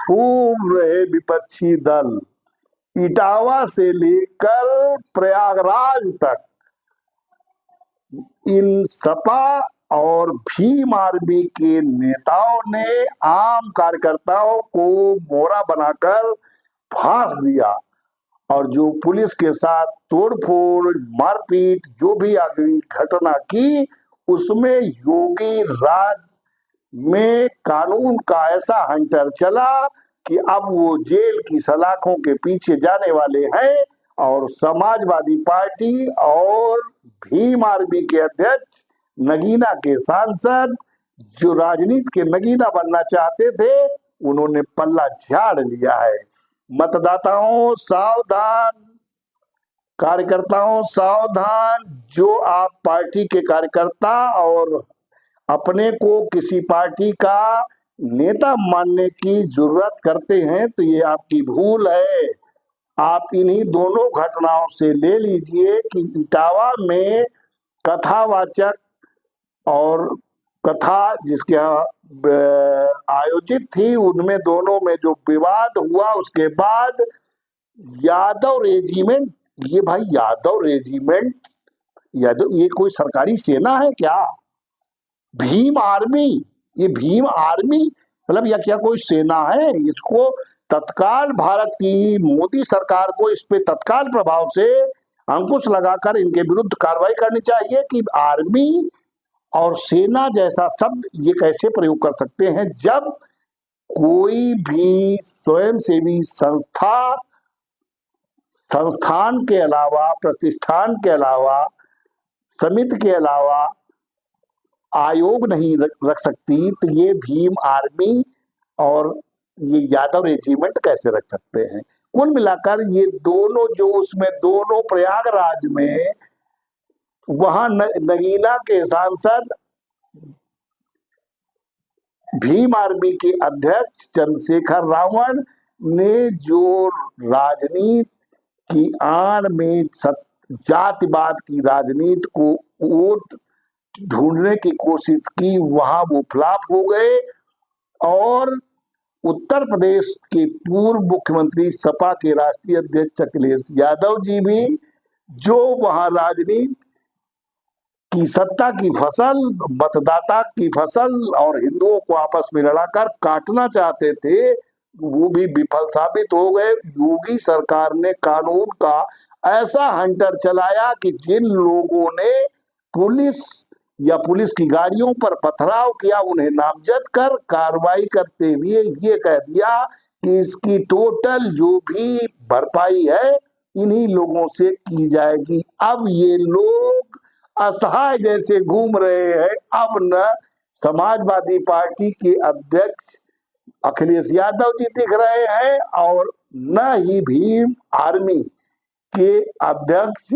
फूल रहे विपक्षी दल। इटावा से लेकर प्रयागराज तक इन सपा और भीम आर्मी के नेताओं ने आम कार्यकर्ताओं को मोहरा बनाकर फांस दिया और जो पुलिस के साथ तोड़फोड़ मारपीट जो भी आखिरी घटना की, उसमें योगी राज में कानून का ऐसा हंटर चला कि अब वो जेल की सलाखों के पीछे जाने वाले हैं। और समाजवादी पार्टी और भीम आर्मी के अध्यक्ष नगीना के सांसद जो राजनीति के नगीना बनना चाहते थे, उन्होंने पल्ला झाड़ लिया है। मतदाताओं सावधान, कार्यकर्ताओं सावधान। जो आप पार्टी के कार्यकर्ता और अपने को किसी पार्टी का नेता मानने की जरूरत करते हैं तो ये आपकी भूल है। आप इन्हीं दोनों घटनाओं से ले लीजिए कि इटावा में कथावाचक और कथा जिसके आयोजित थी, उनमें दोनों में जो विवाद हुआ, उसके बाद यादव रेजिमेंट, ये भाई यादव रेजिमेंट, यादव ये कोई सरकारी सेना है क्या? भीम आर्मी, ये भीम आर्मी मतलब या क्या कोई सेना है? इसको तत्काल भारत की मोदी सरकार को इस पे तत्काल प्रभाव से अंकुश लगाकर इनके विरुद्ध कार्रवाई करनी चाहिए कि आर्मी और सेना जैसा शब्द ये कैसे प्रयोग कर सकते हैं जब कोई भी स्वयंसेवी संस्थान के अलावा, प्रतिष्ठान के अलावा, समिति के अलावा आयोग नहीं रख सकती, तो ये भीम आर्मी और ये यादव रेजिमेंट कैसे रख सकते हैं? कुल मिलाकर ये दोनों जो उसमें दोनों प्रयागराज में वहां नगीना के सांसद भीम आर्मी के अध्यक्ष चंद्रशेखर रावण ने जो राजनीति की आड़ में जातिवाद की राजनीति को वोट ढूंढने की कोशिश की, वहां वो फ्लॉप हो गए। और उत्तर प्रदेश के पूर्व मुख्यमंत्री सपा के राष्ट्रीय अध्यक्ष अखिलेश यादव जी भी जो वहां राजनीति की सत्ता की फसल, मतदाता की फसल और हिंदुओं को आपस में लड़ाकर काटना चाहते थे, वो भी विफल साबित हो गए। योगी सरकार ने कानून का ऐसा हंटर चलाया कि जिन लोगों ने पुलिस या पुलिस की गाड़ियों पर पथराव किया, उन्हें नामजद कर कार्रवाई करते हुए ये कह दिया कि इसकी टोटल जो भी भरपाई है इन्हीं लोगों से की जाएगी। अब ये लोग असहाय जैसे घूम रहे हैं। अब न समाजवादी पार्टी के अध्यक्ष अखिलेश यादव जी दिख रहे हैं और न ही भीम आर्मी के अध्यक्ष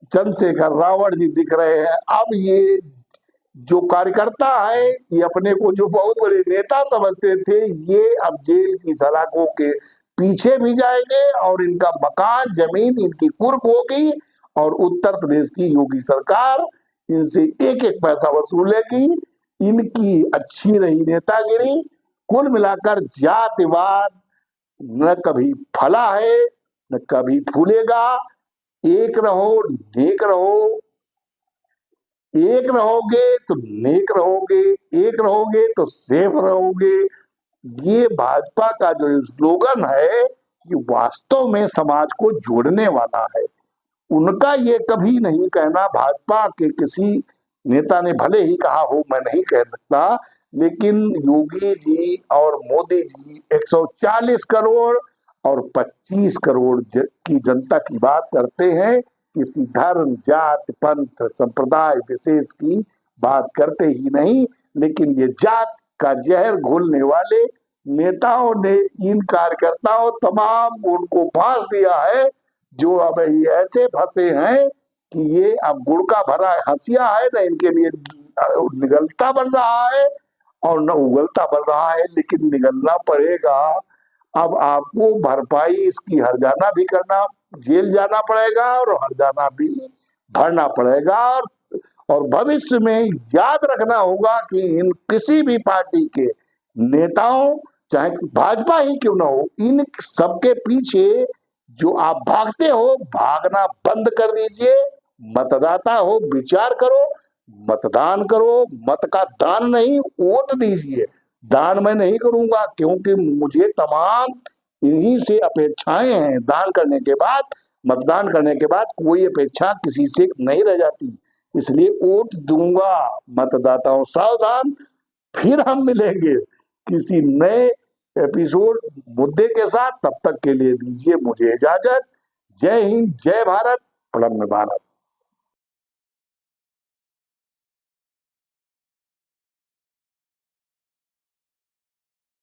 चंद्रशेखर रावण जी दिख रहे हैं। अब ये जो कार्यकर्ता है, ये अपने को जो बहुत बड़े नेता समझते थे, ये अब जेल की सलाखों के पीछे भी जाएंगे और इनका मकान जमीन इनकी कुर्क होगी और उत्तर प्रदेश की योगी सरकार इनसे एक एक पैसा वसूलेगी। इनकी अच्छी रही नेतागिरी। कुल मिलाकर जातिवाद न कभी फला है न कभी फूलेगा। एक रहो नेक रहो, एक रहोगे तो नेक रहोगे, एक रहोगे तो सेफ रहोगे। ये भाजपा का जो स्लोगन है ये वास्तव में समाज को जोड़ने वाला है। उनका ये कभी नहीं कहना, भाजपा के किसी नेता ने भले ही कहा हो, मैं नहीं कह सकता, लेकिन योगी जी और मोदी जी 140 करोड़ और 25 करोड़ की जनता की बात करते हैं, किसी धर्म जात पंथ संप्रदाय विशेष की बात करते ही नहीं। लेकिन ये जात का जहर घोलने वाले नेताओं ने इन कार्यकर्ताओं तमाम उनको फांस दिया है, जो अब ऐसे फंसे हैं कि ये अब गुड़ का भरा हंसिया है, न इनके लिए निगलता बन रहा है और न उगलता बन रहा है, लेकिन निगलना पड़ेगा। अब आपको भरपाई इसकी हर्जाना भी करना, जेल जाना पड़ेगा और हर्जाना भी भरना पड़ेगा। और भविष्य में याद रखना होगा कि इन किसी भी पार्टी के नेताओं, चाहे भाजपा ही क्यों ना हो, इन सबके पीछे जो आप भागते हो, भागना बंद कर दीजिए। मतदाता हो, विचार करो, मतदान करो। मत का दान नहीं, वोट दीजिए। दान मैं नहीं करूंगा, क्योंकि मुझे तमाम इन्हीं से अपेक्षाएं हैं। दान करने के बाद, मतदान करने के बाद कोई अपेक्षा किसी से नहीं रह जाती, इसलिए वोट दूंगा। मतदाताओं सावधान। फिर हम मिलेंगे किसी नए एपिसोड मुद्दे के साथ। तब तक के लिए दीजिए मुझे इजाजत। जय हिंद, जय भारत, प्रणम्य भारत।